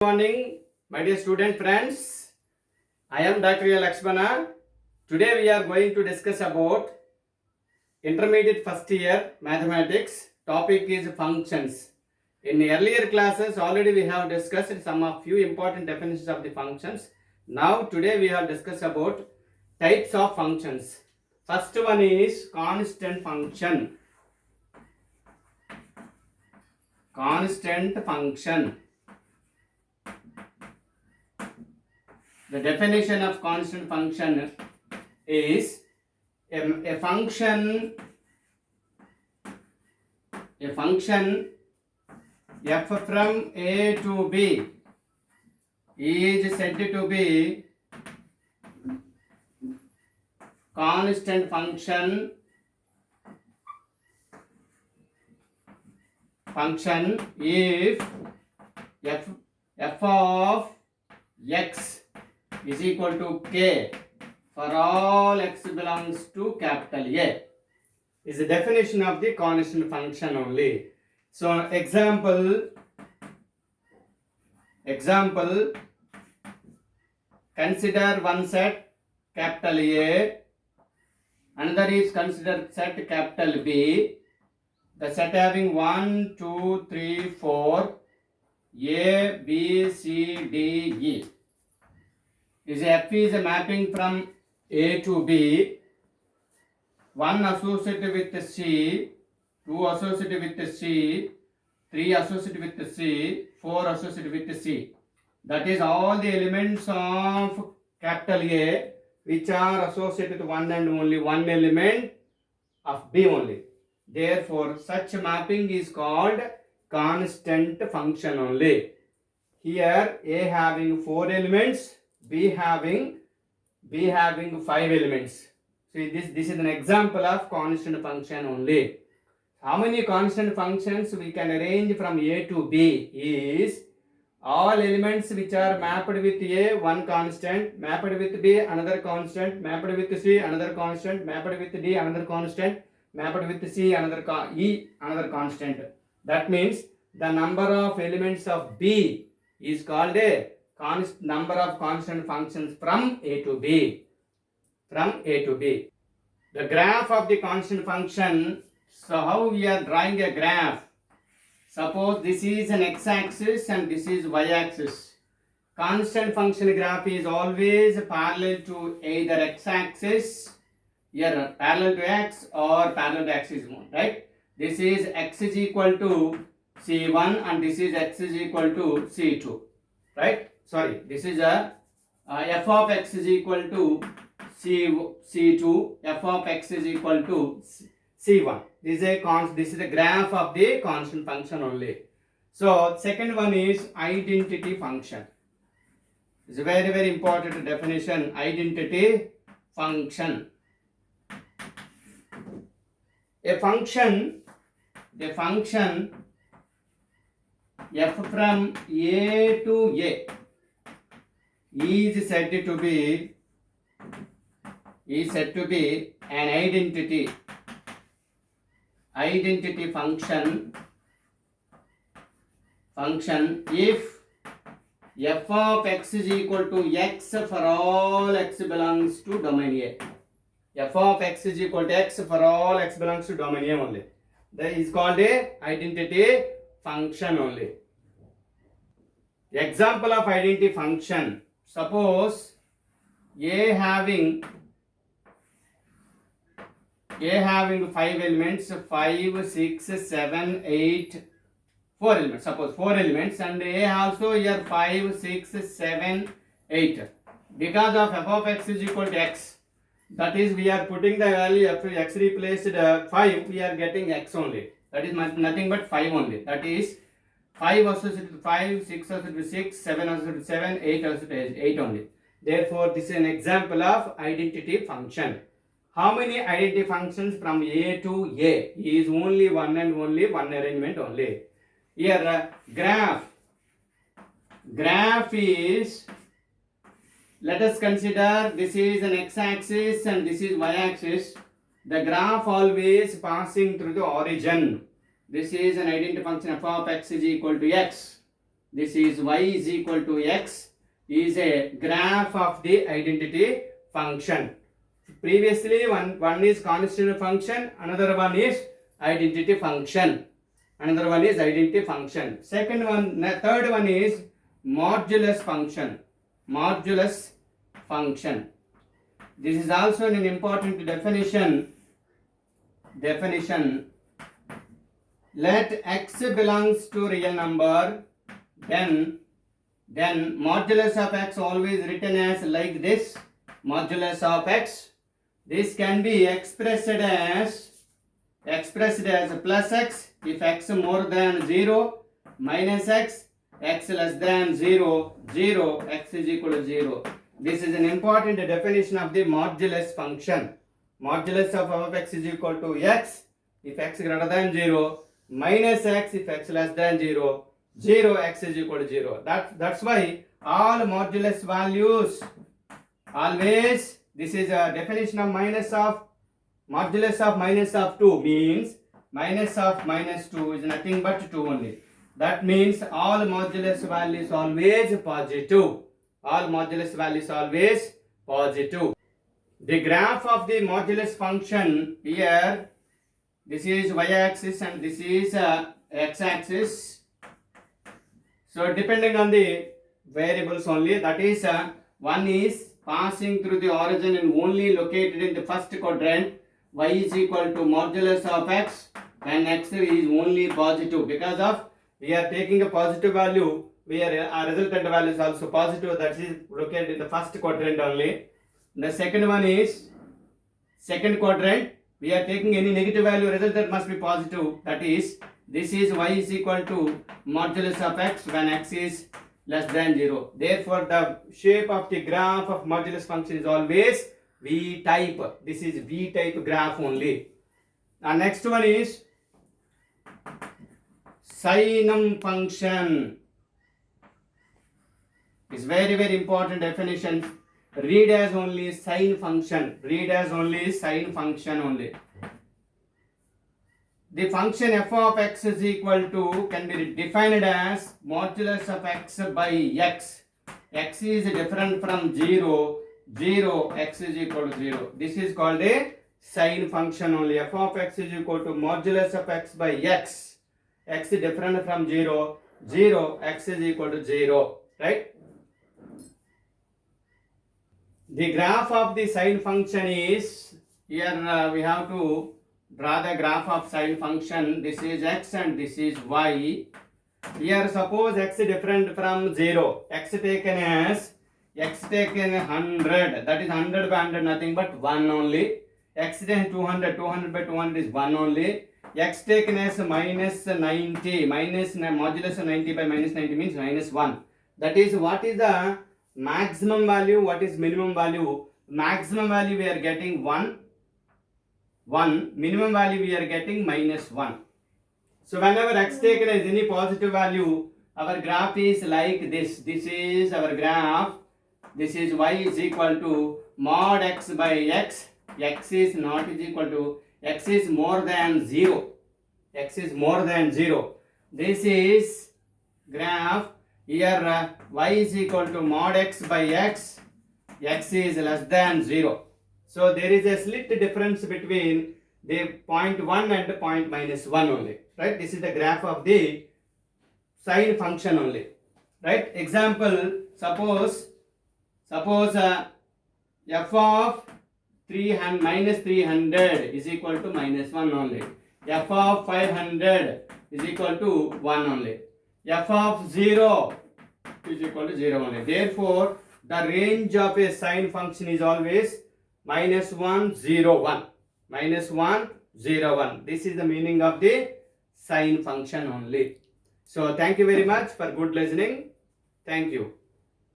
Good morning, my dear student friends. I am Dr. Lakshmana. Today we are going to discuss about intermediate first year mathematics. Topic is functions. In earlier classes already we have discussed some of few important definitions of the functions. Now today we have discussed about types of functions. First one is constant function. Constant function. The definition of constant function is a function f from a to b is said to be constant function if f of x is equal to k for all x belongs to capital A is the definition of the constant function only. So example, consider one set capital A, another is considered set capital B. The set having 1, 2, 3, 4, A, B, C, D, E. Is F is a mapping from A to B. 1 associated with C, 2 associated with C, 3 associated with C, 4 associated with C. That is all the elements of capital A which are associated with one and only one element of B only. Therefore, such mapping is called constant function only. Here A having 4 elements, B having 5 elements. So this is an example of constant function only. How many constant functions we can arrange from A to B is all elements which are mapped with A, one constant, mapped with B, another constant, mapped with C, another constant, mapped with D, another constant, mapped with C, another constant. That means the number of elements of B is called a number of constant functions from A to B. The graph of the constant function. So how we are drawing a graph? Suppose this is an x-axis and this is y-axis. Constant function graph is always parallel to either x-axis, here parallel to x or parallel to axis, right? This is x is equal to c1 and this is x is equal to c2, right? Sorry, this is a f of x is equal to c2, f of x is equal to c1. This is a graph of the constant function only. So second one is identity function. It's a very, very important definition. Identity function. A function f from A to A is said to be an identity function if f of x is equal to x for all x belongs to domain A. F of x is equal to x for all x belongs to domain A only. That is called a identity function only. Example of identity function. Suppose A having 5 elements, 5, 6, 7, 8, 4 elements. Suppose 4 elements and A also here 5, 6, 7, 8. Because of f of x is equal to x, that is we are putting the value after x replaced 5, we are getting x only. That is nothing but 5 only. That is 5 associated with 5, 6 associated with 6, 7 associated with 7, 8 associated with 8 only. Therefore, this is an example of identity function. How many identity functions from A to A? Is only one and only one arrangement only. Here graph is, let us consider this is an x-axis and this is y-axis. The graph always passing through the origin. This is an identity function f of x is equal to x. this is y is equal to x, is a graph of the identity function. Previously, one is constant function, another one is identity function. Another one is identity function. Second one, third one is modulus function. Modulus function. This is also an important definition. Let x belongs to real number, then modulus of x always written as like this. Modulus of x, this can be expressed as plus x if x more than 0, minus x, x less than 0, 0, x is equal to 0. This is an important definition of the modulus function. Modulus of f of x is equal to x if x greater than 0, minus x if x less than 0, 0, x is equal to 0. That's why all modulus values always, this is a definition of modulus of minus of 2 means minus of minus 2 is nothing but 2 only. That means all modulus values always positive. All modulus values always positive. The graph of the modulus function here, this is y-axis and this is x-axis. So depending on the variables only, that is one is passing through the origin and only located in the first quadrant, y is equal to modulus of x and x is only positive. Because of we are taking a positive value, our resultant value is also positive, that is located in the first quadrant only. The second one is second quadrant, we are taking any negative value, resultant must be positive, that is this is y is equal to modulus of x when x is less than 0. Therefore, the shape of the graph of modulus function is always V type. This is V type graph only. And next one is sinum function. It's very, very important definition. Read as only sine function. Read as only sine function only. The function f of x is equal to, can be defined as modulus of x by x. X is different from 0, 0, x is equal to 0. This is called a sine function only. F of x is equal to modulus of x by x. X is different from 0, 0, x is equal to 0. Right? The graph of the sine function is, here we have to draw the graph of sine function. This is x and this is y. Here suppose x is different from 0. X taken 100. That is 100 by 100 nothing but 1 only. X taken 200. 200 by 200 is 1 only. X taken as minus 90. Minus modulus of 90 by minus 90 means minus 1. That is what is the maximum value, what is minimum value. Maximum value we are getting 1. Minimum value we are getting minus 1. So whenever x taken as any positive value, our graph is like this. This is our graph. This is y is equal to mod x by x. X is not is equal to, x is more than 0. X is more than 0. This is graph. Here y is equal to mod x by x. X is less than 0. So there is a slight difference between the point 1 and point minus 1 only. Right? This is the graph of the sine function only. Right? Example, suppose f of 300 minus 300 is equal to minus 1 only. F of 500 is equal to 1 only. F of 0 is equal to 0 only. Therefore, the range of a sine function is always minus 1, 0, 1. Minus 1, 0, 1. This is the meaning of the sine function only. So, thank you very much for good listening. Thank you.